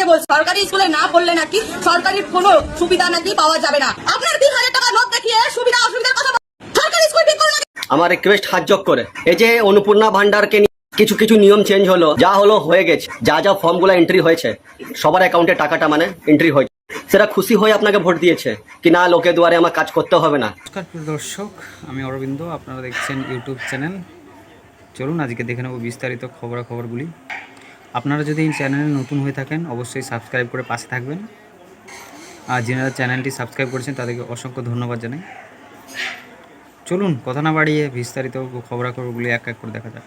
আপনাকে বল, সরকারি স্কুলে না পড়লে নাকি সরকারি কোনো সুবিধা নাকি পাওয়া যাবে না। আপনার 3,000 টাকা নোট দেখিয়ে সুবিধা অসুবিধার কথা সরকারি স্কুল ঠিক করুন। আমার রিকোয়েস্ট হাত জোক করে, এই যে অন্নপূর্ণা ভান্ডারকে কিছু কিছু নিয়ম চেঞ্জ হলো, যা হলো হয়ে গেছে, যা যা ফর্মগুলো এন্ট্রি হয়েছে সবার অ্যাকাউন্টে টাকাটা মানে এন্ট্রি হয়েছে, সেটা খুশি হয়ে আপনাকে ভোট দিয়েছে কি না লোকে দুয়ারে আমার কাজ করতে হবে না। নমস্কার প্রিয় দর্শক, আমি অরবিন্দ, আপনারা দেখছেন ইউটিউব চ্যানেল। চলুন আজকে দেখে নেব বিস্তারিত খবরাখবরগুলি। আপনারা যদি এই চ্যানেলে নতুন হয়ে থাকেন অবশ্যই সাবস্ক্রাইব করে পাশে থাকবেন, আর যারা চ্যানেলটি সাবস্ক্রাইব করেছেন তাদেরকে অসংখ্য ধন্যবাদ জানাই। চলুন কথা না বাড়িয়ে বিস্তারিত খবরাখবরগুলি এক এক করে দেখা যাক।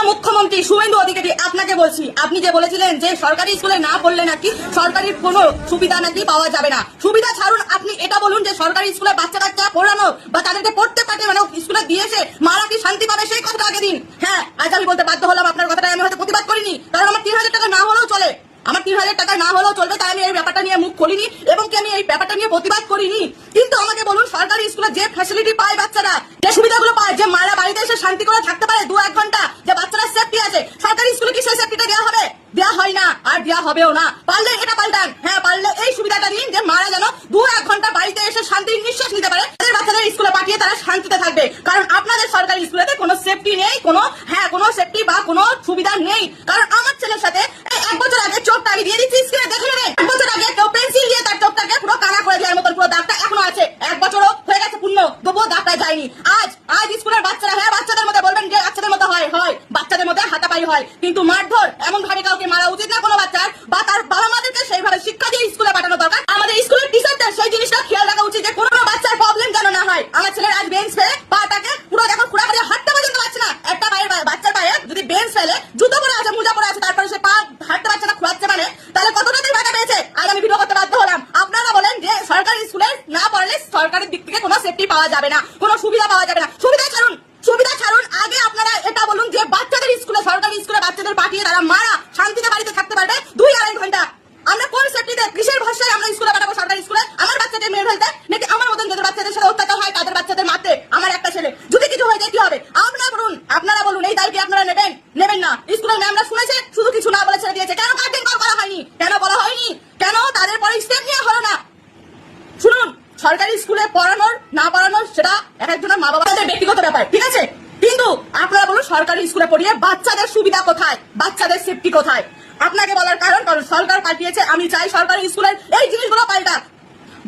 মুখ্যমন্ত্রী শুভেন্দু অধিকারী, আপনাকে বলছি, আপনি যে বলেছিলেন যে সরকারি স্কুলে না পড়লে নাকি সরকারি কোনো সুবিধা নাকি পাওয়া যাবে না। সুবিধা ছাড়ুন, আপনি এটা বলুন যে সরকারি স্কুলে বাচ্চা কাচ্চা পড়ানো বা তাদেরকে পড়তে পারে মানে স্কুলে দিয়েছে মারা কি শান্তি পাবে সেই কথাটা আগে দিন। হ্যাঁ, আজ আমি বলতে বাধ্য হলাম, আপনার কথাটা আমি হয়তো প্রতিবাদ করিনি, কারণ আমার 3,000 টাকা না হলেও চলে, আমার 3,000 টাকা না হলেও চলবে, তাই আমি এই ব্যাপারটা নিয়ে মুখ খুলিনি এবং কি আমি এই ব্যাপারটা নিয়ে প্রতিবাদ করিনি। কিন্তু আমাকে বলুন, সরকারি স্কুলে যে ফ্যাসিলিটি পায় বাচ্চারা, যে সুবিধাগুলো পায়, যে মারা বাড়িতে এসে শান্তি করে থাকতে পারে 2-1 ঘন্টা, যে বাচ্চারা সেফটি আছে, সরকারি স্কুলে কি সেই সেফটিটা দেওয়া হবে? দেওয়া হয় না, আর দেওয়া হবেও না। পারলে এটা পাল্টান, হ্যাঁ পারলে এই সুবিধাটা দিন যে মারা যেন 2-1 ঘন্টা বাড়িতে এসে শান্তির নিঃশ্বাস নিতে পারে, তাদের বাচ্চাদের স্কুলে পাঠিয়ে তারা শান্তিতে থাকবে। কারণ আপনাদের সরকারি স্কুলেতে কোনো সেফটি নেই, কোনো সেফটি বা কোনো সুবিধা নেই। কারণ আমার ছেলের সাথে 1 বছর আগে চোখটা আমি দিয়ে দিচ্ছি, স্ক্রিনে দেখে নেবেন, 1 বছর আগে কেউ পেন্সিল দিয়ে তার চোখটাকে পুরো কানা করে দেওয়ার মতন পুরো দাগটা এখনো আছে, 1 বছরও হয়ে গেছে পূর্ণ, তবুও দাগটা যায়নি। আজ স্কুলের বাচ্চারা, হ্যাঁ বাচ্চাদের মধ্যে বলবেন যে বাচ্চাদের মধ্যে হয় বাচ্চাদের মধ্যে হাতাপাই হয়, কিন্তু মারধর এমন ভাবে কাউকে মারা উচিত না কোনো বাচ্চার, বা তার বাবা মাদেরকে সেইভাবে শিক্ষা দিয়ে স্কুলে পাঠানো দরকার। আমাদের স্কুলের টিচারদের সেই জিনিসটা খেয়াল রাখা উচিত যে কোনো বাচ্চার প্রবলেম যেন না হয়। আমার ছেলের আজ বেঞ্চ ফেলে পাটাকে পুরো দেখো খুঁড়া করে হাঁটতে পর্যন্ত পারছে না। একটা বাচ্চার পায়ে যদি বেঞ্চ ফেলে, জুতো পরে আছে, মোজা পরে আছে, তারপরে সে পা হাঁটতে পারছে না, খুঁড়াচ্ছে, মানে তাহলে কতটাই ব্যথা পেয়েছে। আজ আমি ভিডিও করতে বাধ্য হলাম। আপনারা বলেন যে সরকারি স্কুলে না পড়লে সরকারের দিক থেকে কোনো সেফটি পাওয়া যাবে না, কোনো সুবিধা পাওয়া যাবে না। সুবিধা ছাড়ুন, আগে আপনারা এটা বলুন যে বাচ্চাদের স্কুলে, সরকারি স্কুলে বাচ্চাদের পাঠিয়ে তারা মারা শান্তিতে বাড়িতে থাকতে পারবে 2-2.5 ঘন্টা। আমরা কোন সেফটিতে, কিসের ভরসায় আমরা স্কুলে পাঠাবো সরকারি স্কুলে? আমার বাচ্চাদের মেরে ফেলতে, নাকি আমার মতন যাদের বাচ্চাদের সাথে অত্যাচার হয় তাদের বাচ্চাদের মারতে? আমার একটা ছেলে যদি কিছু হয়ে যায় কি হবে? আপনারা বলুন এই দায় কি আপনারা নেবেন না? স্কুলের ম্যামরা শুনেছে, শুধু কিছু না বলে ছেড়ে দিয়েছে। কেন গার্জেন কল করা হয়নি? কেন বলা হয়নি? কেন তাদের পরে স্টেপ নেওয়া হলো না? শুনুন, সরকারি স্কুলে পড়ানোর না পড়ানোর সেটা এক একজনের মা বাবাদের ব্যক্তিগত ব্যাপার, ঠিক আছে, কিন্তু আপনারা বলুন সরকারি স্কুলে পড়িয়ে বাচ্চাদের সুবিধা কোথায়, বাচ্চাদের সেফটি কোথায়? আপনাকে বলার কারণ সরকার পাঠিয়েছে, আমি চাই সরকারি স্কুলের এই জিনিসগুলো পাল্টাক,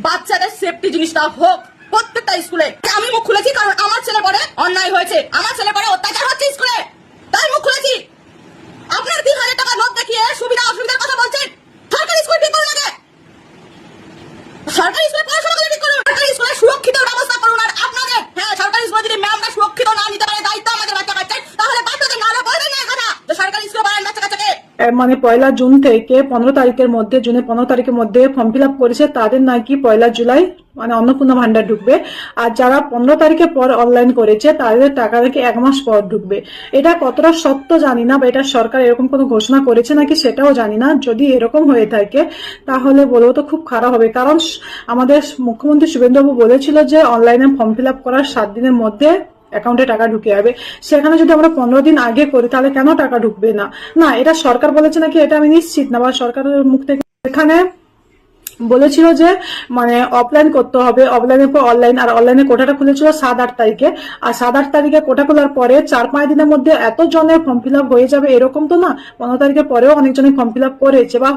বাচ্চাদের সেফটি জিনিসটা হোক প্রত্যেকটা স্কুলে। আমি মুখ খুলেছি কারণ আমার ছেলে পরে অন্যায় হয়েছে, আমার ছেলে পরে অত্যাচার হচ্ছে স্কুলে, তাই মুখ খুলেছি। আপনার 3,000 টাকা নোট দেখিয়ে সুবিধা অসুবিধার কথা বলছেন। সরকারি স্কুল ঠিক করুন, আগে সরকারি স্কুলে পড়াশোনা করে ঠিক করুন, সরকারি স্কুলে সুরক্ষিত ব্যবস্থা করুন। আর আপনাদের, হ্যাঁ সরকারি স্কুলে যদি ম্যামরা সুরক্ষিত না নিতে পারে দায়িত্ব আমাদের বাচ্চা কাচ্চার, তাহলে বাচ্চাদের না বলবেন না কথা যে সরকারি স্কুলে পড়ান বাচ্চা কাচ্চাকে। মানে 1 জুন থেকে 15 তারিখের মধ্যে, জুনের 15 তারিখের মধ্যে ফর্ম ফিল আপ করেছে তাদের নাকি 1 জুলাই মানে অন্নপূর্ণা ভান্ডার ঢুকবে। আর যারা 15 তারিখের পর অনলাইন করেছে তাদের টাকা নাকি 1 মাস পর ঢুকবে। এটা কতটা সত্য জানি না, বা এটা সরকার এরকম কোনো ঘোষণা করেছে নাকি সেটাও জানি না। যদি এরকম হয়ে থাকে তাহলে বলবো তো খুব খারাপ হবে, কারণ আমাদের মুখ্যমন্ত্রী শুভেন্দুবাবু বলেছিল যে অনলাইনে ফর্ম ফিল আপ করার 7 দিনের মধ্যে অ্যাকাউন্টে টাকা ঢুকে যাবে। সেখানে যদি আমরা 15 দিন আগে করি তাহলে কেন টাকা ঢুকবে না? না, এটা সরকার বলেছে নাকি এটা আমি নিশ্চিত না, বা সরকারের মুখ থেকে এখানে বলেছিল যে মানে অফলাইন করতে হবে, অফলাইনের পর অনলাইন, আর অনলাইনে কোটাটা খুলেছিল 7-8 তারিখে। আর 7-8 তারিখে কোটা খোলার পরে 4-5 দিনের মধ্যে এত জনের ফর্ম ফিল আপ হয়ে যাবে এরকম তো না। 15 তারিখের পরেও অনেকজনের ফর্ম ফিল আপ করেছে বা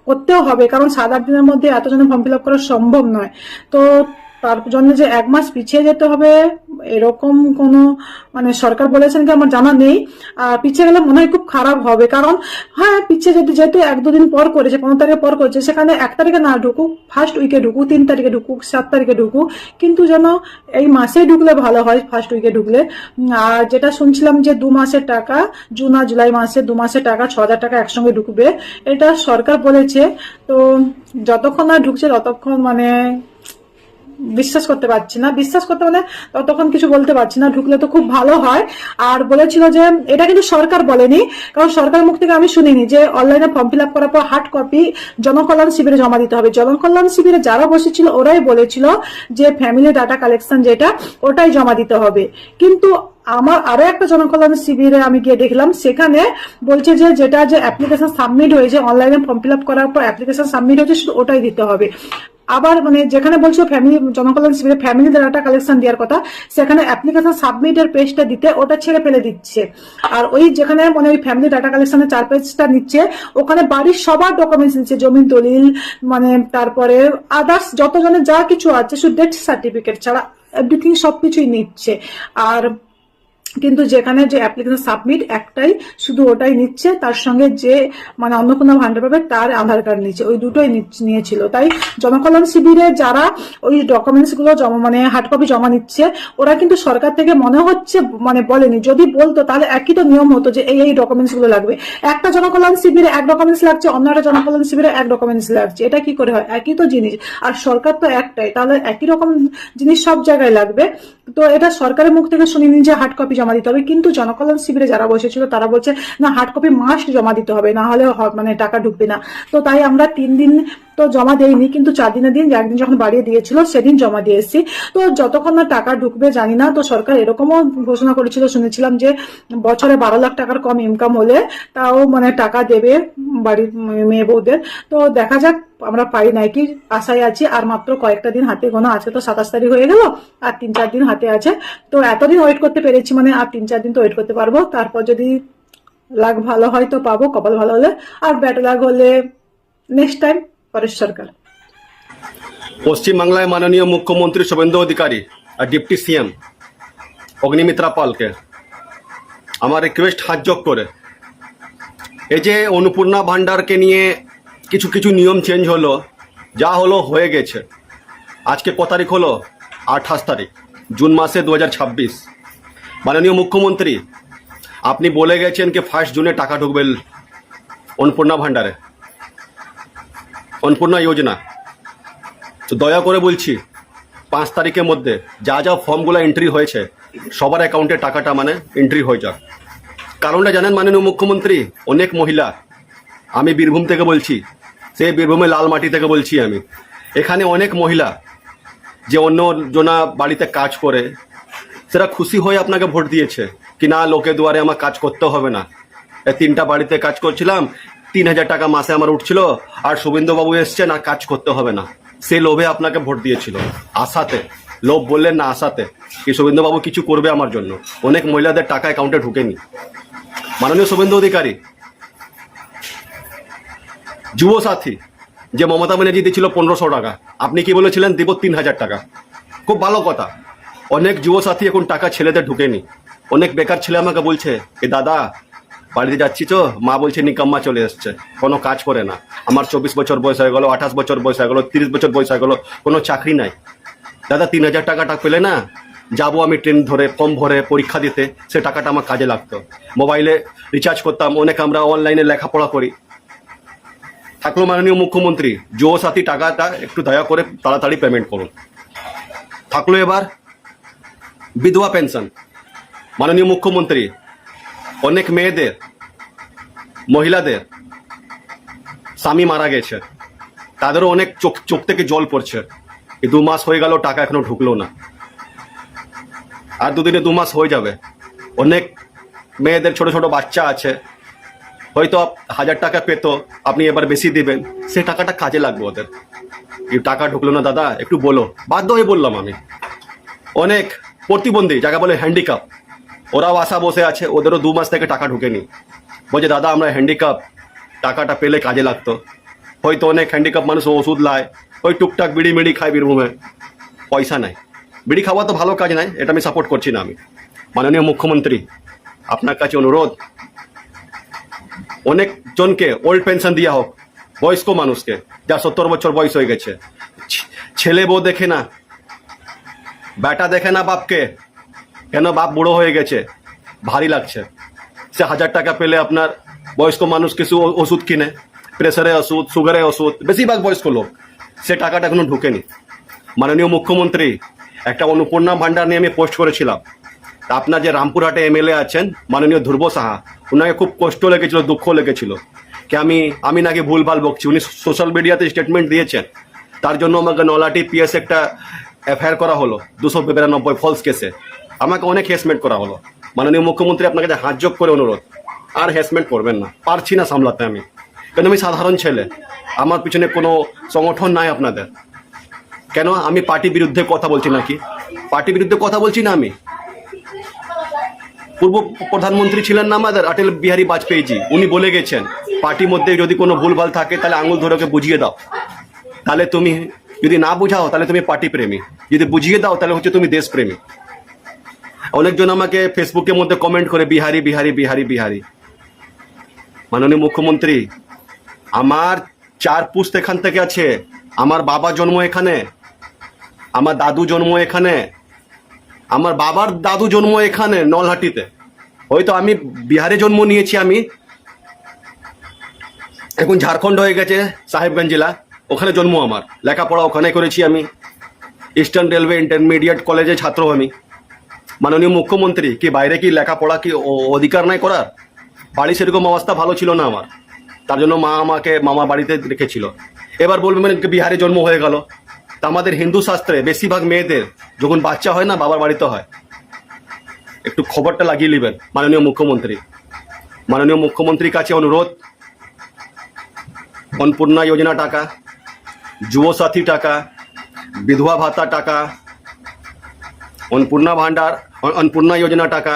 করতেও হবে, কারণ 7-8 দিনের মধ্যে এত জনের ফর্ম ফিল আপ করা সম্ভব নয়। তো তার জন্য যে 1 মাস পিছিয়ে যেতে হবে এরকম কোনো মানে সরকার বলেছেন কি আমার জানা নেই। আর পিছিয়ে গেলে মনে হয় খুব খারাপ হবে, কারণ হ্যাঁ পিছিয়ে যেহেতু 1-2 দিন পর করেছে, 15 তারিখে পর করেছে, সেখানে 1 তারিখে না ঢুকুক, ফার্স্ট উইকে ঢুকুক, 3 তারিখে ঢুকুক, 7 তারিখে ঢুকুক, কিন্তু যেন এই মাসে ঢুকলে ভালো হয়, ফার্স্ট উইকে ঢুকলে। আর যেটা শুনছিলাম যে 2 মাসের টাকা, জুন আর জুলাই মাসে 2 মাসের টাকা 6,000 টাকা একসঙ্গে ঢুকবে, এটা সরকার বলেছে। তো যতক্ষণ না ঢুকছে ততক্ষণ মানে বিশ্বাস করতে পারছি না, মানে ততক্ষণ কিছু বলতে পারছি না। ঢুকলে তো খুব ভালো হয়। আর বলেছিল যে এটা কিন্তু সরকার বলেনি, কারণ সরকার মুখ থেকে আমি শুনিনি যে অনলাইনে ফর্ম ফিল আপ করার পর হার্ড কপি জনকল্যাণ শিবিরে জমা দিতে হবে। জনকল্যাণ শিবিরে যারা বসেছিল ওরাই বলেছিল যে ফ্যামিলি ডাটা কালেকশন যেটা ওটাই জমা দিতে হবে। কিন্তু আমার আরো একটা জনকল্যাণ শিবিরে আমি গিয়ে দেখলাম, সেখানে বলছে যে যেটা যে অ্যাপ্লিকেশন সাবমিট হয়েছে, অনলাইনে ফর্ম ফিল আপ করার পর অ্যাপ্লিকেশন সাবমিট হয়েছে, শুধু ওটাই দিতে হবে। আবার মানে যেখানে বলছো ফ্যামিলি জনকল্যাণ শিবিরে ফ্যামিলি ডাটা কালেকশন দেওয়ার কথা, সেখানে অ্যাপ্লিকেশন সাবমিটের পেজটা দিতে ওটা ছেড়ে ফেলে দিচ্ছে। আর ওই যেখানে মানে ওই ফ্যামিলি ডাটা কালেকশনের 4 পেজটা নিচ্ছে, ওখানে বাড়ির সবার ডকুমেন্টস নিচ্ছে, জমির দলিল, মানে তারপরে আদার্স যতজনের যা কিছু আছে, শুধু ডেথ সার্টিফিকেট ছাড়া এভরিথিং সবকিছুই নিচ্ছে। আর কিন্তু যেখানে যে অ্যাপ্লিকেশন সাবমিট একটাই, শুধু ওটাই নিচ্ছে, তার সঙ্গে যে মানে অন্নপূর্ণা ভান্ডার পাবে তার আধার কার্ড নিচ্ছে, ওই দুটোই নিয়েছিল। তাই জনকল্যাণ শিবিরে যারা ওই ডকুমেন্টস গুলো জমা মানে হার্ড কপি জমা নিচ্ছে, ওরা কিন্তু সরকার থেকে মনে হচ্ছে মানে বলেনি, যদি বলতো তাহলে একই তো নিয়ম হতো যে এই ডকুমেন্টস গুলো লাগবে। একটা জনকল্যাণ শিবিরে এক ডকুমেন্টস লাগছে, অন্য একটা জনকল্যাণ শিবিরে এক ডকুমেন্টস লাগছে, এটা কি করে হয়? একই তো জিনিস, আর সরকার তো একটাই, তাহলে একই রকম জিনিস সব জায়গায় লাগবে। তো এটা সরকারের মুখ থেকে শুনিনি যে হার্ড কপি জমা দিতে হবে, কিন্তু জনকল্যাণ শিবিরে যারা বসেছিল তারা বলছে না, হার্ড কপি মাস্ট জমা দিতে হবে, না হলে মানে টাকা ঢুকবে না। তো তাই আমরা 3 দিন তো জমা দেইনি, কিন্তু 4 দিনের দিন একদিন যখন বাড়িয়ে দিয়েছিল সেদিন জমা দিয়ে এসেছি। তো যতক্ষণ না টাকা ঢুকবে জানি না। তো সরকার এরকমও ঘোষণা করেছিল, শুনেছিলাম যে বছরে 12 লাখ টাকার কম ইনকাম হলে তাও মানে টাকা দেবে বাড়ির মেয়ে বউদের। তো দেখা যাক, আমরা পাই নাকি, আশায় আছি। আর মাত্র কয়েকটা দিন হাতে গোনা আছে, তো 27 তারিখ হয়ে গেল, আর 3-4 দিন হাতে আছে। তো এতদিন ওয়েট করতে পেরেছি, মানে আর 3-4 দিন তো ওয়েট করতে পারবো। তারপর যদি লাগ ভালো হয় তো পাবো, কপাল ভালো হলে, আর ব্যাড লাগ হলে নেক্সট টাইম পরের সরকার। পশ্চিমবাংলায় মাননীয় মুখ্যমন্ত্রী শুভেন্দু অধিকারী আর ডিপটি সিএম অগ্নিমিত্রা পালকে আমার রিকোয়েস্ট হাত জোক করে, এই যে অন্নপূর্ণা ভান্ডারকে নিয়ে কিছু কিছু নিয়ম চেঞ্জ হলো, যা হলো হয়ে গেছে। আজকে ক তারিখ হলো? 28 তারিখ জুন মাসে 2026। মাননীয় মুখ্যমন্ত্রী, আপনি বলে গেছেন কি 1 জুনে টাকা ঢুকবে অন্নপূর্ণা ভান্ডারে, অন্নপূর্ণা যোজনা। তো দয়া করে বলছি 5 তারিখের মধ্যে যা যা ফর্মগুলো এন্ট্রি হয়েছে সবার অ্যাকাউন্টে টাকাটা মানে এন্ট্রি হয়ে যাক। কারণটা জানেন মাননীয় মুখ্যমন্ত্রী? অনেক মহিলা, আমি বীরভূম থেকে বলছি, সেই বীরভূমে লালমাটি থেকে বলছি আমি, এখানে অনেক মহিলা যে অন্য জনা বাড়িতে কাজ করে, সেটা খুশি হয়ে আপনাকে ভোট দিয়েছে কি না লোকে দুয়ারে আমার কাজ করতে হবে না। 3টা বাড়িতে কাজ করছিলাম, 3000 টাকা মাসে আমার উঠছিল, আর শুভেন্দুবাবু এসছেন আর কাজ করতে হবে না। সেই লোভে আপনাকে ভোট দিয়েছিল, আশাতে। লোভ বললেন না, আশাতে কি শুভেন্দুবাবু কিছু করবে আমার জন্য। অনেক মহিলাদের টাকা অ্যাকাউন্টে ঢুকেনি। মাননীয় শুভেন্দু অধিকারী, যুব সাথী যে মমতা ব্যানার্জি দিয়েছিল 1500 টাকা, আপনি কি বলেছিলেন দিব 3000 টাকা। খুব ভালো কথা। অনেক যুব সাথী এখন টাকা ছেলেদের ঢুকেনি। অনেক বেকার ছেলে আমাকে বলছে, এ দাদা বাড়িতে যাচ্ছি তো, মা বলছে নিকাম্মা চলে এসছে, কোনো কাজ করে না, আমার 24 বছর বয়স হয়ে গেল, 28 বছর বয়স হয়ে গেল, 30 বছর বয়স হয়ে গেল, কোনো চাকরি নাই। দাদা 3000 টাকাটা পেলে না, যাবো আমি ট্রেন ধরে ফর্ম ভরে পরীক্ষা দিতে, সে টাকাটা আমার কাজে লাগতো। মোবাইলে রিচার্জ করতাম, অনেক আমরা অনলাইনে লেখাপড়া করি। থাকলো মাননীয় মুখ্যমন্ত্রী, যুব সাথী টাকাটা একটু দয়া করে তাড়াতাড়ি পেমেন্ট করুন। থাকলো এবার বিধবা পেনশন। মাননীয় মুখ্যমন্ত্রী, অনেক মেয়েদের, মহিলাদের স্বামী মারা গেছে, তাদেরও অনেক চোখ থেকে জল পড়ছে। এই 2 মাস হয়ে গেল, টাকা এখনো ঢুকলো না, আর 2 দিনে 2 মাস হয়ে যাবে। অনেক মেয়েদের ছোট ছোট বাচ্চা আছে, হয়তো 1000 টাকা পেত, আপনি এবার বেশি দিবেন, সে টাকাটা কাজে লাগবে ওদের। এই টাকা ঢুকলো না দাদা, একটু বলো। বাধ্য হয়ে বললাম আমি। অনেক প্রতিবন্ধী, যাকে বলে হ্যান্ডিক্যাপ, ওরাও আশা বসে আছে, ওদেরও 2 মাস থেকে টাকা ঢুকেনি। বলছে দাদা আমরা হ্যান্ডিক্যাপ, টাকাটা পেলে কাজে লাগতো। হয়তো অনেক হ্যান্ডিক্যাপ মানুষ ওষুধ লায়, ওই টুকটাক বিড়ি মিড়ি খায় বীরভূমে, পয়সা নাই। বিড়ি খাওয়া তো ভালো কাজ নাই, এটা আমি সাপোর্ট করছি না আমি। মাননীয় মুখ্যমন্ত্রী, আপনার কাছে অনুরোধ, অনেক জনকে ওল্ড পেনশন দেওয়া হোক, বয়স্ক মানুষকে, যা 70 বছর বয়স হয়ে গেছে। ছেলে বউ দেখে না, বেটা দেখে না বাপকে, কেন বাপ বুড়ো হয়ে গেছে, ভারী লাগছে। সে 1000 টাকা পেলে আপনার বয়স্ক মানুষ কিছু ওষুধ কিনে, প্রেসারের ওষুধ, সুগারের ওষুধ, বেশিরভাগ বয়স্ক লোক, সে টাকাটা এখনো ঢুকেনি। মাননীয় মুখ্যমন্ত্রী, একটা অন্নপূর্ণা ভান্ডার নিয়ে আমি পোস্ট করেছিলাম। তা আপনার যে রামপুরহাটে এমএলএ আছেন মাননীয় ধ্রুব সাহা, ওনাকে খুব কষ্ট লেগেছিল, দুঃখ লেগেছিল কি আমি নাকি ভুলভাল বকছি। উনি সোশ্যাল মিডিয়াতে স্টেটমেন্ট দিয়েছেন, তার জন্য আমাকে নলাটি পিএস একটা এফআইআর করা হলো 292 ফলস কেসে, আমাকে অনেক হেসমেন্ট করা হলো। মাননীয় মুখ্যমন্ত্রী আপনার কাছে হাত জোক করে অনুরোধ, আর হ্যারাসমেন্ট করবেন না, পারছি না সামলাতে আমি, কেন আমি সাধারণ ছেলে, আমার পিছনে কোনো সংগঠন নাই আপনাদের। কেন আমি পার্টি বিরুদ্ধে কথা বলছি নাকি? পার্টি বিরুদ্ধে কথা বলছি না আমি। পূর্ব প্রধানমন্ত্রী ছিলেন না আমাদের অটল বিহারী বাজপেয়ীজি, উনি বলে গেছেন পার্টির মধ্যে যদি কোনো ভুলভাল থাকে তাহলে আঙুল ধরে ওকে বুঝিয়ে দাও। তাহলে তুমি যদি না বুঝাও তাহলে তুমি পার্টি প্রেমী, যদি বুঝিয়ে দাও তাহলে হচ্ছে তুমি দেশপ্রেমী। অনেকজন আমাকে ফেসবুকের মধ্যে কমেন্ট করে বিহারি বিহারি বিহারি বিহারি। মাননীয় মুখ্যমন্ত্রী, আমার 4 পুস্ত এখান থেকে আছে, আমার বাবা জন্ম এখানে, আমার দাদু জন্ম এখানে, আমার বাবার দাদু জন্ম এখানে নলহাটিতে। হয়তো আমি বিহারে জন্ম নিয়েছি, আমি এখন ঝাড়খণ্ড হয়ে গেছে সাহেবগঞ্জ জেলা, ওখানে জন্ম আমার, লেখাপড়া ওখানে করেছি আমি, ইস্টার্ন রেলওয়ে ইন্টারমিডিয়েট কলেজে ছাত্র আমি। মাননীয় মুখ্যমন্ত্রী, কি বাইরে কি লেখাপড়া কি অধিকার নাই করার? বাড়ি সেরকম অবস্থা ভালো ছিল না আমার, তার জন্য মা আমাকে মামা বাড়িতে রেখেছিল। এবার বলবেন মানে বিহারে জন্ম হয়ে গেল। তা আমাদের হিন্দু শাস্ত্রে বেশিরভাগ মেয়েদের যখন বাচ্চা হয় না বাবার বাড়িতে হয়। একটু খবরটা লাগিয়ে নেবেন মাননীয় মুখ্যমন্ত্রী। মাননীয় মুখ্যমন্ত্রীর কাছে অনুরোধ, অন্নপূর্ণা যোজনা টাকা, যুব সাথী টাকা, বিধবা ভাতা টাকা, অন্নপূর্ণা ভান্ডার, অন্নপূর্ণা যোজনা টাকা,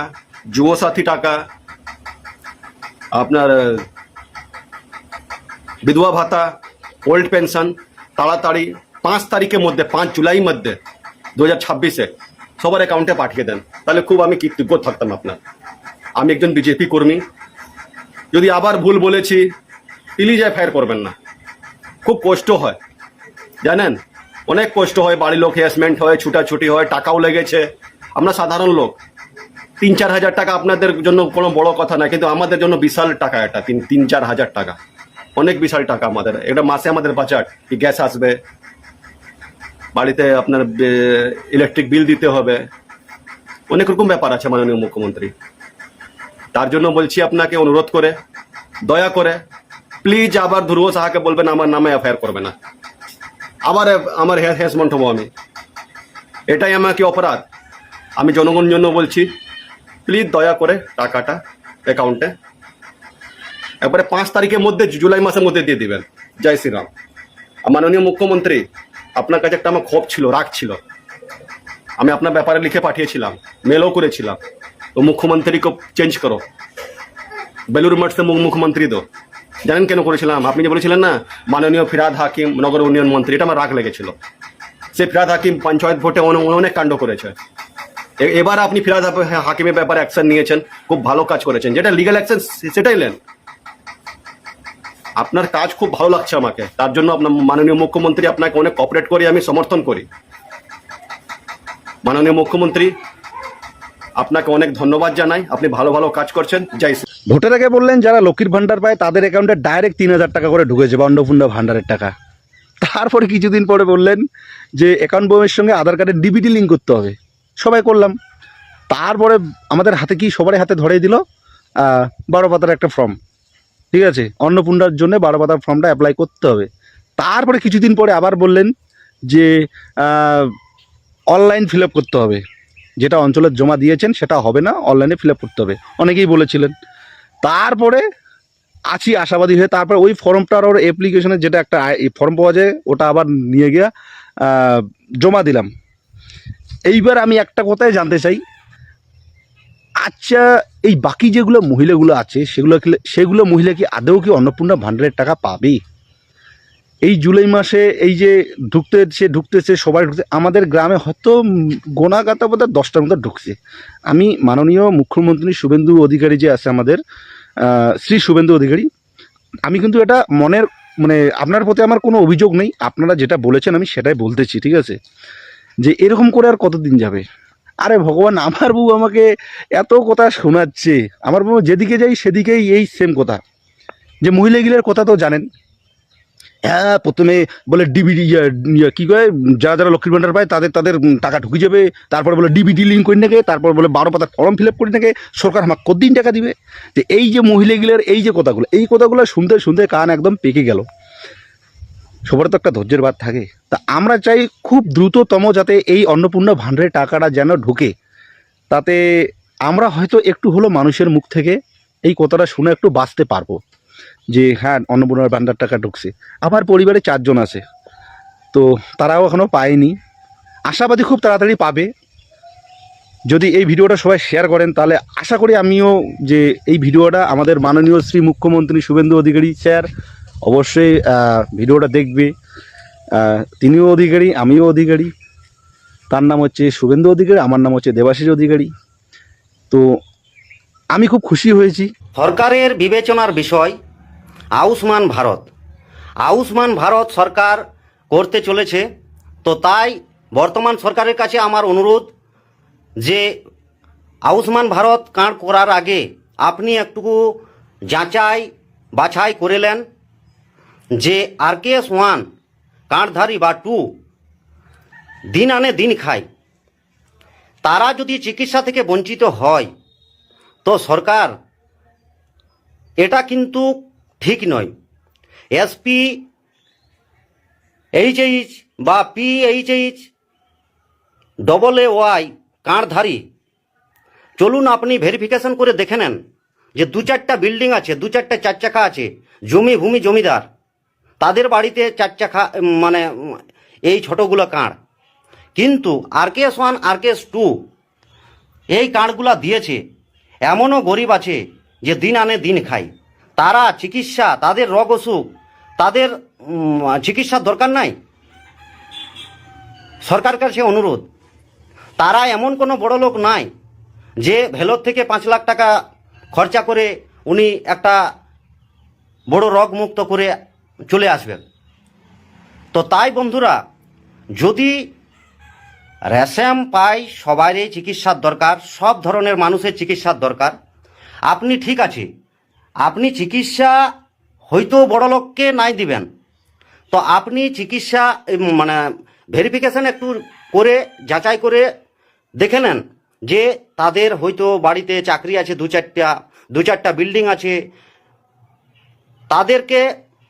যুব সাথী টাকা, আপনার বিধবা ভাতা, ওল্ড পেনশন তাড়াতাড়ি 5 তারিখের মধ্যে, 5 জুলাই মধ্যে 2026-এ সবার অ্যাকাউন্টে পাঠিয়ে দেন, তাহলে খুব আমি কৃতজ্ঞ থাকতাম আপনার। আমি একজন বিজেপি কর্মী, যদি আবার ভুল বলেছি প্লিজ এফআইআর করবেন না। খুব কষ্ট হয় জানেন, অনেক কষ্ট হয়, বাড়ির লোক হ্যারাসমেন্ট হয়, ছুটাছুটি হয়, টাকাও লেগেছে। আমরা সাধারণ লোক, 3-4 হাজার টাকা আপনাদের জন্য কোনো বড় কথা না, কিন্তু আমাদের জন্য বিশাল টাকা এটা। 3-4 হাজার টাকা অনেক বিশাল টাকা আমাদের। এটা মাসে আমাদের বাজেট, কি গ্যাস আসবে, বাড়িতে আপনার ইলেকট্রিক বিল দিতে হবে, অনেক রকম ব্যাপার আছে মাননীয় মুখ্যমন্ত্রী। তার জন্য বলছি আপনাকে অনুরোধ করে, দয়া করে প্লিজ আবার ধ্রুব সাহাকে বলবেন আমার নামে এফআইআর করবে না, আবার আমার হ্যারাসমেন্ট হবো আমি। এটাই আমাকে অপরাধ। আমি জনগণ জন্য বলছি, প্লিজ দয়া করে টাকাটা অ্যাকাউন্টে একবারে 5 তারিখের মধ্যে, জুলাই মাসের মধ্যে দিয়ে দিবেন। জয় শ্রীরাম। মাননীয় মুখ্যমন্ত্রী, আপনার কাছে একটা আমার ক্ষোভ ছিল, রাগ ছিল, আমি আপনার ব্যাপারে লিখে পাঠিয়েছিলাম, মেলও করেছিলাম। তো মুখ্যমন্ত্রীকে চেঞ্জ করো, বেলুর মঠ से মুখ্যমন্ত্রী দো। জানেন কেন করেছিলাম? আপনি যে বলেছিলেন না মাননীয় ফিরাদ হাকিম নগর উন্নয়ন মন্ত্রী, এটা আমার রাগ লেগেছিল। সে ফিরাদ হাকিম পঞ্চায়েত ভোটে অনেক কাণ্ড করেছে। এবার আপনি ফিরাদ হাকিমের ব্যাপারে অ্যাকশন নিয়েছেন, খুব ভালো কাজ করেছেন, যেটা লিগ্যাল অ্যাকশন সেটাই নেন। আপনার কাজ খুব ভালো লাগছে আমাকে, তার জন্য আপনার মাননীয় মুখ্যমন্ত্রী আপনাকে অনেক কোঅপারেট করি, আমি সমর্থন করি। মাননীয় মুখ্যমন্ত্রী, আপনাকে অনেক ধন্যবাদ জানাই, আপনি ভালো ভালো কাজ করছেন। জয় শ্রী। ভোটের আগে বললেন যারা লক্ষ্মীর ভান্ডার পায় তাদের অ্যাকাউন্টে ডাইরেক্ট 3,000 টাকা করে ঢুকেছে বা অন্নপূর্ণা ভান্ডারের টাকা। তারপরে কিছুদিন পরে বললেন যে অ্যাকাউন্ট বইয়ের সঙ্গে আধার কার্ডের ডিবিটি লিঙ্ক করতে হবে, সবাই করলাম। তারপরে আমাদের হাতে কি সবার হাতে ধরেই দিল 12 পাতার একটা ফর্ম, ঠিক আছে, অন্নপূর্ণার জন্য 12 পাতার ফর্মটা অ্যাপ্লাই করতে হবে। তারপরে কিছুদিন পরে আবার বললেন যে অনলাইন ফিল আপ করতে হবে, যেটা অঞ্চলে জমা দিয়েছেন সেটা হবে না, অনলাইনে ফিল আপ করতে হবে, অনেকেই বলেছিলেন। তারপরে আছি আশাবাদী হয়ে, তারপরে ওই ফর্মটার ওর অ্যাপ্লিকেশনের যেটা একটা ফর্ম পাওয়া যায় ওটা আবার নিয়ে গিয়ে জমা দিলাম। এইবার আমি একটা কথাই জানতে চাই, আচ্ছা এই বাকি যেগুলো মহিলাগুলো আছে সেগুলো মহিলা কি আদৌ কি অন্নপূর্ণা ভান্ডারের টাকা পাবে? এই জুলাই মাসে এই যে ঢুকতেছে সবাই ঢুকছে, আমাদের গ্রামে হয়তো গোনাগাতা বোধ 10টার মতো ঢুকছে। আমি মাননীয় মুখ্যমন্ত্রী শুভেন্দু অধিকারী যে আছে আমাদের, শ্রী শুভেন্দু অধিকারী, আমি কিন্তু এটা মনের মানে আপনার প্রতি আমার কোনো অভিযোগ নেই, আপনারা যেটা বলেছেন আমি সেটাই বলতেছি, ঠিক আছে, যে এরকম করে আর কতদিন যাবে? আরে ভগবান, আমার বউ আমাকে এত কথা শোনাচ্ছে, আমার বউ যেদিকে যাই সেদিকেই এই সেম কথা, যে মহিলাগুলোর কথা তো জানেন। হ্যাঁ, প্রথমে বলে ডিবিটি কী করে, যারা যারা লক্ষ্মীর ভান্ডার পায় তাদের টাকা ঢুকে যাবে, তারপরে বলে ডিবিটি লিঙ্ক করে নাকি, তারপর বলে 12 পাতার ফর্ম ফিল আপ করে নাকি, সরকার আমাকে কতদিন টাকা দিবে। তো এই যে মহিলাগুলোর এই যে কথাগুলো, এই কথাগুলো শুনতে শুনতে কান একদম পেকে গেল। সবার তো একটা ধৈর্যের বাদ থাকে। তা আমরা চাই খুব দ্রুততম যাতে এই অন্নপূর্ণা ভান্ডারের টাকাটা যেন ঢুকে, তাতে আমরা হয়তো একটু হলো মানুষের মুখ থেকে এই কথাটা শুনে একটু বাঁচতে পারবো যে হ্যাঁ অন্নপূর্ণার ভান্ডার টাকা ঢুকছে। আমার পরিবারে 4 জন আছে, তো তারাও এখনও পায়নি। আশাবাদী খুব তাড়াতাড়ি পাবে। যদি এই ভিডিওটা সবাই শেয়ার করেন তাহলে আশা করি আমিও যে এই ভিডিওটা আমাদের মাননীয় শ্রী মুখ্যমন্ত্রী শুভেন্দু অধিকারী স্যার অবশ্যই ভিডিওটা দেখবে। তিনিও অধিকারী, আমিও অধিকারী। তার নাম হচ্ছে শুভেন্দু অধিকারী, আমার নাম হচ্ছে দেবাশিস অধিকারী। তো আমি খুব খুশি হয়েছি। সরকারের বিবেচনার বিষয় আয়ুষ্মান ভারত। আয়ুষ্মান ভারত সরকার করতে চলেছে, তো তাই বর্তমান সরকারের কাছে আমার অনুরোধ যে আয়ুষ্মান ভারত কার্ড করার আগে আপনি একটু যাচাই বাছাই করে নেন যে RKS-1 কার্ডধারী বা 2 দিন আনে দিন খায়, তারা যদি চিকিৎসা থেকে বঞ্চিত হয় তো সরকার এটা কিন্তু ঠিক নয়। SPHH বা PHH AAY কার্ডধারী চলুন আপনি ভেরিফিকেশন করে দেখে নেন যে 2-4টা বিল্ডিং আছে, 2-4টা 4 চাকা আছে, ভূমি জমিদার, তাদের বাড়িতে 4 চাকা মানে এই ছোটোগুলো কার্ড। কিন্তু RKS-1 RKS-2 এই কার্ডগুলো দিয়েছে, এমনও গরিব আছে যে দিন আনে দিন খায়, তারা চিকিৎসা, তাদের রোগ অসুখ, তাদের চিকিৎসার দরকার নাই। সরকার কাছে অনুরোধ, তারা এমন কোনো বড় লোক নাই যে ভেলোর থেকে 5 লাখ টাকা খরচা করে উনি একটা বড় রোগ মুক্ত করে চলে আসবেন। তো তাই বন্ধুরা, যদি রেশন পাই সবারই চিকিৎসার দরকার, সব ধরনের মানুষের চিকিৎসার দরকার। আপনি ঠিক আছে, আপনি চিকিৎসা হয়তো বড় লোককে নাই দিবেন, তো আপনি চিকিৎসা মানে ভেরিফিকেশন একটু করে যাচাই করে দেখে নেন যে তাদের হয়তো বাড়িতে চাকরি আছে, 2-4টা বিল্ডিং আছে, তাদেরকে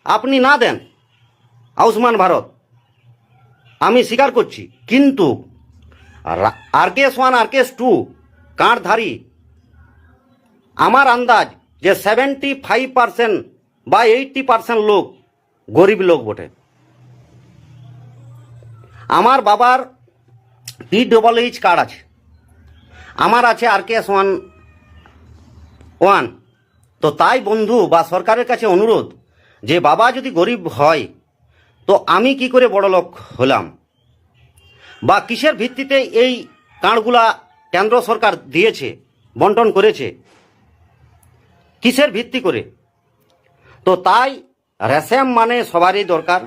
আপনি না দেন আয়ুষ্মান ভারত, আমি স্বীকার করছি। কিন্তু RKS-1 RKS-2 কার্ডধারী আমার আন্দাজ যে 75% বা 80% লোক গরিব লোক বটে। আমার বাবার PHH কার্ড আছে, আমার আছে RKS-1। তো তাই বন্ধু বা সরকারের কাছে অনুরোধ যে বাবা যদি গরিব হয় তো আমি কি করে বড় লোক হলাম, বা কিসের ভিত্তিতে এই কার্ডগুলা কেন্দ্র সরকার দিয়েছে, বন্টন করেছে, কিসের ভিত্তি করে? তো তাই রেশন মানে সবারই দরকার,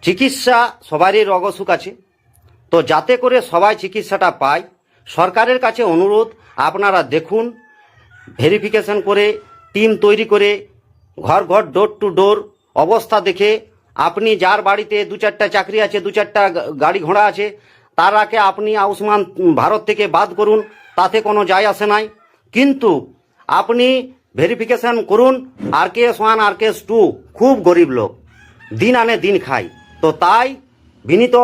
চিকিৎসা সবারই রোগ অসুখ আছে, তো যাতে করে সবাই চিকিৎসাটা পায়। সরকারের কাছে অনুরোধ, আপনারা দেখুন, ভেরিফিকেশন করে টিম তৈরি করে ঘর ডোর টু ডোর অবস্থা দেখে, আপনি যার বাড়িতে 2-4টা চাকরি আছে, 2-4টা গাড়ি ঘোড়া আছে, তারাকে আপনি আয়ুষ্মান ভারত থেকে বাদ করুন, তাতে কোনো যায় আসে নাই। কিন্তু আপনি ভেরিফিকেশন করুন, RKS-1 RKS-2 খুব গরিব লোক, দিন আনে দিন খায়। তো তাই বিনীত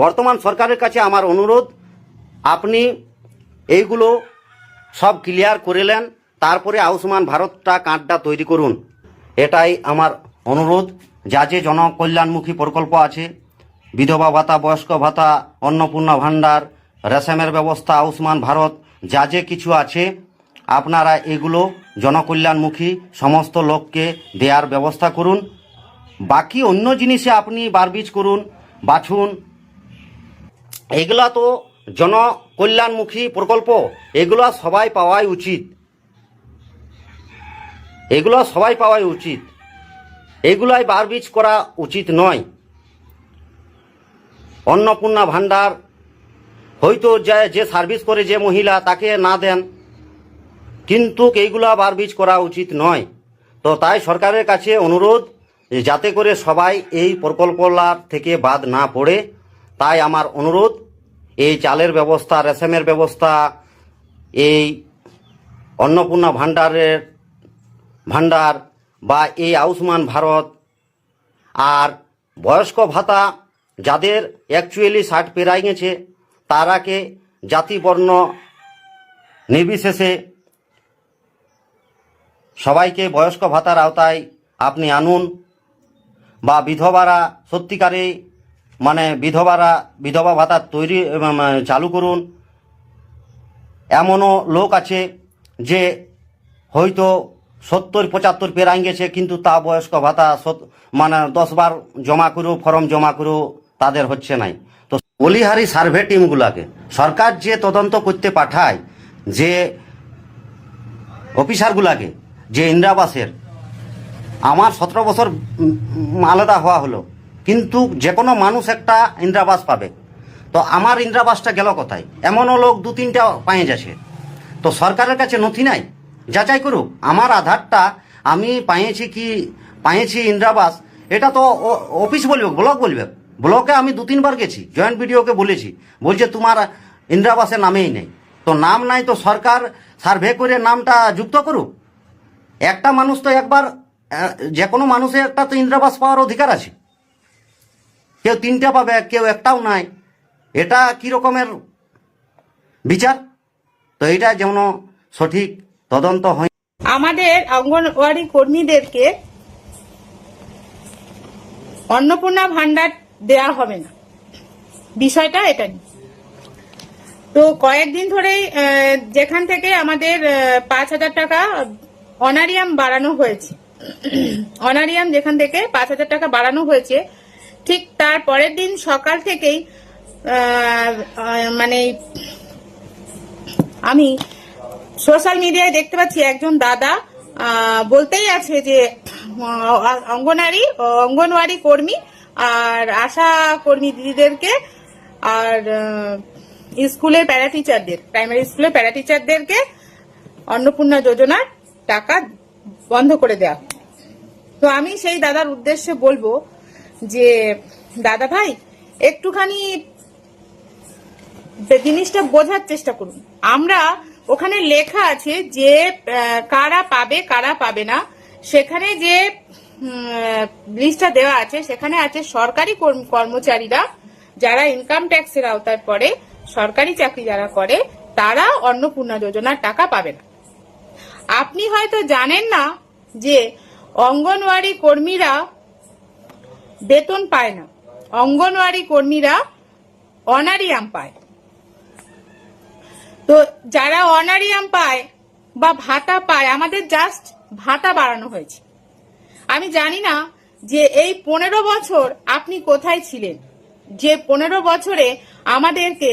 বর্তমান সরকারের কাছে আমার অনুরোধ, আপনি এইগুলো সব ক্লিয়ার করে নেন, তারপরে আয়ুষ্মান ভারতটা কার্ডটা তৈরি করুন। এটাই আমার অনুরোধ। যা যে জনকল্যাণমুখী প্রকল্প আছে, বিধবা ভাতা, বয়স্ক ভাতা, অন্নপূর্ণা ভাণ্ডার, রেশনের ব্যবস্থা, আয়ুষ্মান ভারত, যা যে কিছু আছে, আপনারা এগুলো জনকল্যাণমুখী সমস্ত লোককে দেওয়ার ব্যবস্থা করুন। বাকি অন্য জিনিসে আপনি বারবিজ করুন, বাছুন, এগুলা তো জনকল্যাণমুখী প্রকল্প, এগুলা সবাই পাওয়াই উচিত, এগুলো সবাই পাওয়াই উচিত, এগুলাই বারবিজ করা উচিত নয়। অন্নপূর্ণা ভাণ্ডার হয়তো যে সার্ভিস করে যে মহিলা, তাকে না দেন, কিন্তু এইগুলা বারবিজ করা উচিত নয়। তো তাই সরকারের কাছে অনুরোধ, যাতে করে সবাই এই প্রকল্পলার থেকে বাদ না পড়ে। তাই আমার অনুরোধ, এই চালের ব্যবস্থা, রেশনের ব্যবস্থা, এই অন্নপূর্ণা ভাণ্ডার বা এই আয়ুষ্মান ভারত, আর বয়স্ক ভাতা যাদের অ্যাকচুয়ালি 60 পেরাই গেছে, তারাকে জাতি বর্ণ নির্বিশেষে সবাইকে বয়স্ক ভাতার আওতায় আপনি আনুন, বা বিধবারা সত্যিকারে বিধবা ভাতা তৈরি চালু করুন। এমনও লোক আছে যে হয়তো 70-75 পেরাই গেছে, কিন্তু তা বয়স্ক ভাতা 10 বার জমা করেও ফর্ম জমা করেও তাদের হচ্ছে নাই। তো বলিহারি সার্ভে টিমগুলাকে সরকার যে তদন্ত করতে পাঠায়, যে অফিসারগুলাকে, যে ইন্দিরাবাসের, আমার 17 বছর আলাদা হওয়া হলো, কিন্তু যে কোনো মানুষ একটা ইন্দিরাবাস পাবে। তো আমার ইন্দিরাবাসটা গেল কোথায়? এমনও লোক 2-3টা পায়ে যাচ্ছে। তো সরকারের কাছে নথি নাই, যাচাই করুক আমার আধারটা আমি পাইছি ইন্দিরাবাস। এটা তো অফিস বলবে, ব্লক বলবে। ব্লকে আমি 2-3 বার গেছি, জয়েন্ট বিডিওকে বলেছি, বলছে তোমার ইন্দিরাবাসের নামেই নেই। তো নাম নাই তো সরকার সার্ভে করে নামটা যুক্ত করুক। একটা মানুষ তো একবার, যে কোনো মানুষের একটা তো ইন্দিরাবাস পাওয়ার অধিকার আছে। কেউ 3টা পাবে, কেউ একটাও নাই। এটা কি রকমের বিচার? তো এটা যেন সঠিক তদন্ত হয়। আমাদের অঙ্গনওয়াড়ি কর্মীদেরকে অন্নপূর্ণা ভান্ডার দেয়া হবে না, বিষয়টা এটা নিয়ে। তো কয়েকদিন ধরেই যেখান থেকে আমাদের 5,000 টাকা অনারিয়াম বাড়ানো হয়েছে, অনারিয়াম যেখান থেকে 5,000 টাকা বাড়ানো হয়েছে, ঠিক তার পরের দিন সকাল থেকেই আমি সোশ্যাল মিডিয়ায় দেখতে পাচ্ছি একজন দাদা বলতেই আছে যে অঙ্গনওয়াড়ি কর্মী আর আশা কর্মী দিদিদেরকে আর স্কুলের প্যারা টিচারদের, প্রাইমারি স্কুলের প্যারা টিচারদেরকে অন্নপূর্ণা যোজনার টাকা বন্ধ করে দেওয়া। তো আমি সেই দাদার উদ্দেশ্যে বলবো যে দাদা ভাই, একটুখানি জিনিসটা বোঝার চেষ্টা করুন। আমরা ওখানে লেখা আছে যে কারা পাবে কারা পাবে না, সেখানে যে লিস্টটা দেওয়া আছে সেখানে আছে সরকারি কর্মচারীরা যারা ইনকাম ট্যাক্সের আওতায় পড়ে, সরকারি চাকরি যারা করে তারা অন্নপূর্ণা যোজনার টাকা পাবে না। আপনি হয়তো জানেন না যে অঙ্গনওয়াড়ি কর্মীরা বেতন পায় না, অঙ্গনওয়াড়ি কর্মীরা অনারিয়াম পায়। তো যারা অনারিয়াম পায় বা ভাতা পায়, আমাদের জাস্ট ভাতা বাড়ানো হয়েছে। আমি জানি না যে এই 15 বছর আপনি কোথায় ছিলেন, যে 15 বছরে আমাদেরকে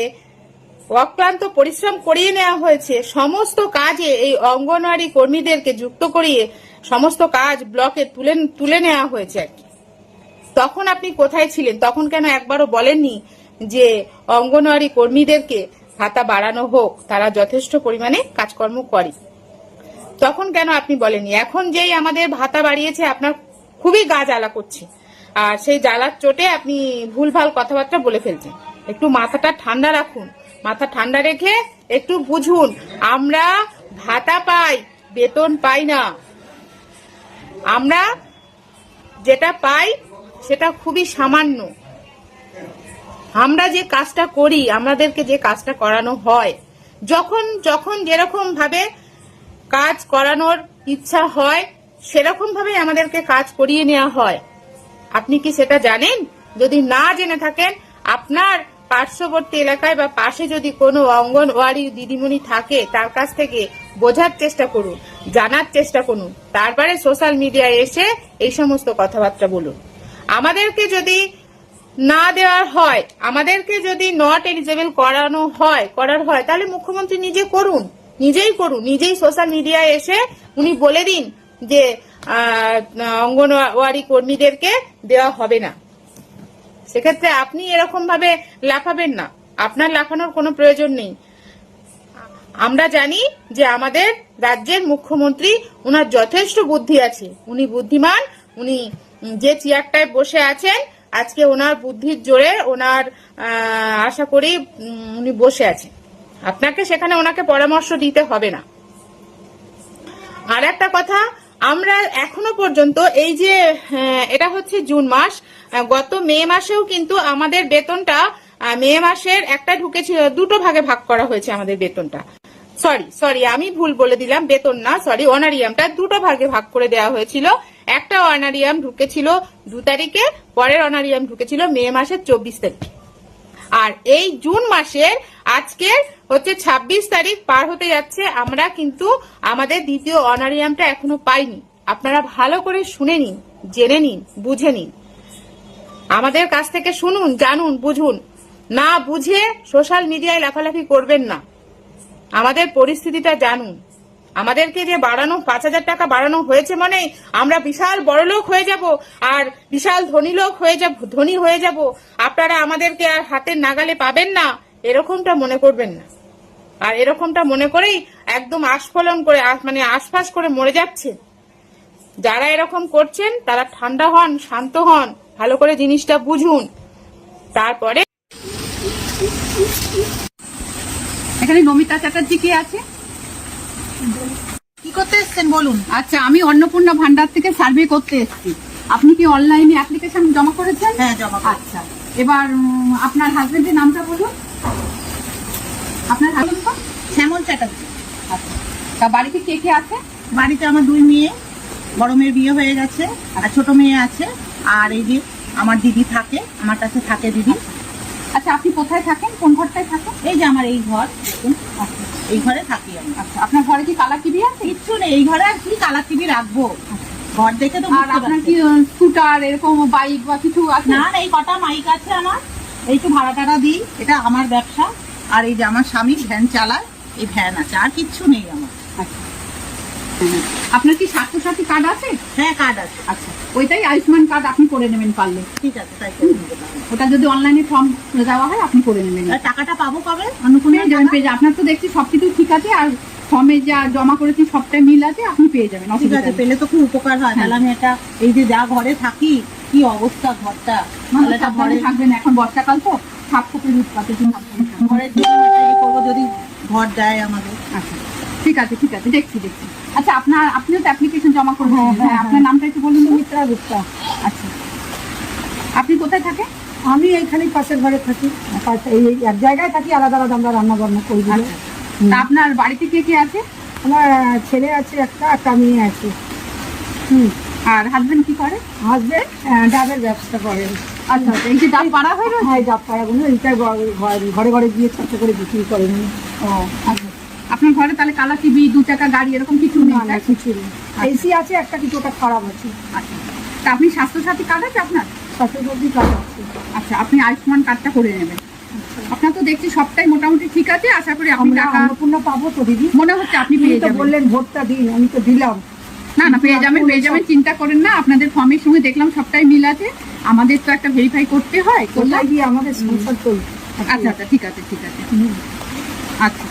অক্লান্ত পরিশ্রম করিয়ে নেওয়া হয়েছে, সমস্ত কাজে এই অঙ্গনওয়াড়ি কর্মীদেরকে যুক্ত করিয়ে সমস্ত কাজ ব্লকে তুলে নেওয়া হয়েছে আর কি। তখন আপনি কোথায় ছিলেন? তখন কেন একবারও বলেননি যে অঙ্গনওয়াড়ি কর্মীদেরকে ভাতা বাড়ানো হোক, তারা যথেষ্ট পরিমাণে কাজকর্ম করে? তখন কেন আপনি বলেননি? এখন যেই আমাদের ভাতা বাড়িয়েছে আপনার খুবই গা জ্বালা করছে, আর সেই জ্বালার চোটে আপনি ভুলভাল কথাবার্তা বলে ফেলছেন। একটু মাথাটা ঠান্ডা রাখুন, মাথা ঠান্ডা রেখে একটু বুঝুন। আমরা ভাতা পাই, বেতন পাই না। আমরা যেটা পাই সেটা খুবই সামান্য। আমরা যে কাজটা করি, আমাদেরকে যে কাজটা করানো হয়, যখন যেরকম ভাবে কাজ করানোর ইচ্ছা হয় সেরকম ভাবে আমাদেরকে কাজ করিয়ে নেওয়া হয়। আপনি কি সেটা জানেন? যদি না জেনে থাকেন, আপনার পার্শ্ববর্তী এলাকায় বা পাশে যদি কোনো অঙ্গনওয়াড়ি দিদিমণি থাকে, তার কাছ থেকে বোঝার চেষ্টা করুন, জানার চেষ্টা করুন, তারপরে সোশ্যাল মিডিয়ায় এসে এই সমস্ত কথাবার্তা বলুন। আমাদেরকে যদি না দেওয়ার হয়, আমাদেরকে যদি নট এলিজেবল করার হয়, তাহলে মুখ্যমন্ত্রী নিজেই করুন, নিজেই সোশ্যাল মিডিয়ায় এসে উনি বলে দিন যে অঙ্গনওয়াড়ি কর্মীদেরকে দেওয়া হবে না। সেক্ষেত্রে আপনি এরকম ভাবে লাফাবেন না, আপনার লাফানোর কোনো প্রয়োজন নেই। আমরা জানি যে আমাদের রাজ্যের মুখ্যমন্ত্রী, উনার যথেষ্ট বুদ্ধি আছে, উনি বুদ্ধিমান, উনি যে চেয়ারটায় বসে আছেন আজকে ওনার বুদ্ধির জোরে ওনার আশা করি উনি বসে আছেন। আপনাকে সেখানে ওনাকে পরামর্শ দিতে হবে না। আর একটা কথা, আমরা এখনো পর্যন্ত এই যে এটা হচ্ছে জুন মাস, গত মে মাসেও কিন্তু আমাদের বেতনটা মে মাসের একটা ঢুকেছিল, 2 ভাগে ভাগ করা হয়েছে আমাদের বেতনটা। সরি আমি ভুল বলে দিলাম, বেতন না, সরি, অনারিয়ামটা দুটো ভাগে ভাগ করে দেওয়া হয়েছিল। একটা অনারিয়াম ঢুকেছিল 2 তারিখে, পরের অনারিয়াম ঢুকেছিল মে মাসের 24 তারিখে। আর এই জুন মাসের আজকের হচ্ছে 26 তারিখ পার হতে যাচ্ছে, আমরা কিন্তু আমাদের দ্বিতীয় অনারিয়ামটা এখনো পাইনি। আপনারা ভালো করে শুনে নিন, জেনে নিন, বুঝে নিন, আমাদের কাছ থেকে শুনুন, জানুন, বুঝুন। না বুঝে সোশ্যাল মিডিয়ায় লাফালাফি করবেন না, আমাদের পরিস্থিতিটা জানুন। আমাদেরকে যে বাড়ানো 5,000 টাকা বাড়ানো হয়েছে মানে আমরা বিশাল বড় লোক হয়ে যাব আর বিশাল ধনী হয়ে যাব, আপনারা আমাদেরকে আর হাতের নাগালে পাবেন না, এরকমটা মনে করবেন না। আর এরকমটা মনে করেই একদম আস্ফলন করে মানে আশপাশ করে মরে যাচ্ছে। যারা এরকম করছেন তারা ঠান্ডা হন, শান্ত হন, ভালো করে জিনিসটা বুঝুন। তারপরে এখানে নমিতা চ্যাটার্জি কে আছে? কি করতে এসছেন বলুন? আচ্ছা, আমি অন্নপূর্ণা ভান্ডার থেকে সার্ভে করতে এসেছি। আপনি কি অনলাইনে অ্যাপ্লিকেশন জমা করেছেন? হ্যাঁ, জমা করেছি। আচ্ছা, এবার আপনার হাজবেন্ডের নামটা বলুন। আপনার হাজবেন্ড শ্যামল চ্যাটার্জি। আচ্ছা, তা বাড়িতে কে কে আছে? বাড়িতে আমার 2 মেয়ে, বড় মেয়ের বিয়ে হয়ে গেছে আর ছোট মেয়ে আছে। আর এই যে আমার দিদি থাকে, আমার কাছে থাকে দিদি। আচ্ছা, আপনি কোথায় থাকেন? কোন ঘরটায় থাকেন? এই যে আমার এই ঘর, এই ঘরে থাকি আমি। আচ্ছা, আপনার ঘরে কি কালার টিভি আছে? কিচ্ছু নেই, এই ঘরে আর কি কালার টিভি রাখবো? ঘর দেখে তো আর বুঝতে আপনার পারছেন। কি স্কুটার এরকম বাইক বা কিছু আছে? না না, এই কটা মাইক আছে আমার, এই তো ভাড়া টাড়া দিই, এটা আমার ব্যবসা। আর এই যে আমার স্বামী ভ্যান চালায়, এই ভ্যান আছে, আর কিচ্ছু নেই আমার। আচ্ছা, আপনার কি স্বাস্থ্যসাথী কার্ড আছে? হ্যাঁ, কার্ড আছে। আচ্ছা, ওইটাই আয়ুষ্মান কার্ড আপনি করে নেবেন পারলে। ঠিক আছে, তাই করে নিতে পারবো। ওটা যদি অনলাইনে ফর্ম দেওয়া হয় আপনি করে নেবেন। আর টাকাটা পাবো কবে? অন্নপূর্ণা পেয়ে যাবেন, পেয়ে যাবেন। আপনার তো দেখছি সবকিছু ঠিক আছে, আর ফর্মে যা জমা করেছি সবটাই মিল আছে, আপনি পেয়ে যাবেন। ঠিক অসুবিধা আছে, নেই। পেলে তো খুব উপকার হয়। তাহলে আমি এটা, এই যে যা ঘরে থাকি, কি অবস্থা ঘরটা, তাহলে এটা ঘরে ঘরে থাকবেন, এখন বর্ষাকাল তো সাপ খোপের উৎপাতে ঘরের জন্য তৈরি করবো, যদি ঘর দেয় আমাদের। আচ্ছা, ঠিক আছে, ঠিক আছে, দেখছি। আচ্ছা, আপনিও তো অ্যাপ্লিকেশন জমা করবেন? হ্যাঁ, আপনার নামটা একটু বলুন। সুমিত্রা গুপ্তা। আচ্ছা, আপনি কোথায় থাকেন? আমি এইখানেই পাশের ঘরে থাকি, এই এক জায়গায় থাকি, আলাদা আলাদা আমরা রান্না বান্না করি। আচ্ছা, তা আপনার বাড়িতে কে কে আছে? আমার ছেলে আছে একটা মেয়ে আছে। আর হাজবেন্ড কি করে? হাজবেন্ড ডাবের ব্যবসা করেন। আচ্ছা, এই যে ডাব পাড়া হয়ে রয়েছে? হ্যাঁ, ডাব পাড়াগুলো এইটা ঘরে ঘরে গিয়ে ছোট্ট করে বিক্রি করেন। ও আচ্ছা, আপনার ঘরে তাহলে কালার টিভি, 2 চাকা গাড়ি এরকম কিছু নেই? না, কিছু নেই। এসি আছে একটা, কিছু ওটা খারাপ আছে। আচ্ছা, তা আপনি স্বাস্থ্যসাথী কার্ড আছে আপনার? স্বাস্থ্যসাথী কার্ড আছে। আচ্ছা, আপনি আয়ুষ্মান কার্ডটা করে নেবেন। আপনার তো দেখছি সবটাই মোটামুটি ঠিক আছে, আশা করি আপনি আমরা টাকা অন্নপূর্ণা পাবো তো দিদি? মনে হচ্ছে আপনি আপনি পেয়ে তো যাবেন। বললেন ভোটটা দিন, আমি তো দিলাম। না, পেয়ে যাবেন, চিন্তা করেন না। আপনাদের ফর্মের সঙ্গে দেখলাম সবটাই মিল আছে, আমাদের তো একটা ভেরিফাই করতে হয়। কোথায় গিয়ে আমাদের সংসার চলছে। আচ্ছা, ঠিক আছে। আচ্ছা।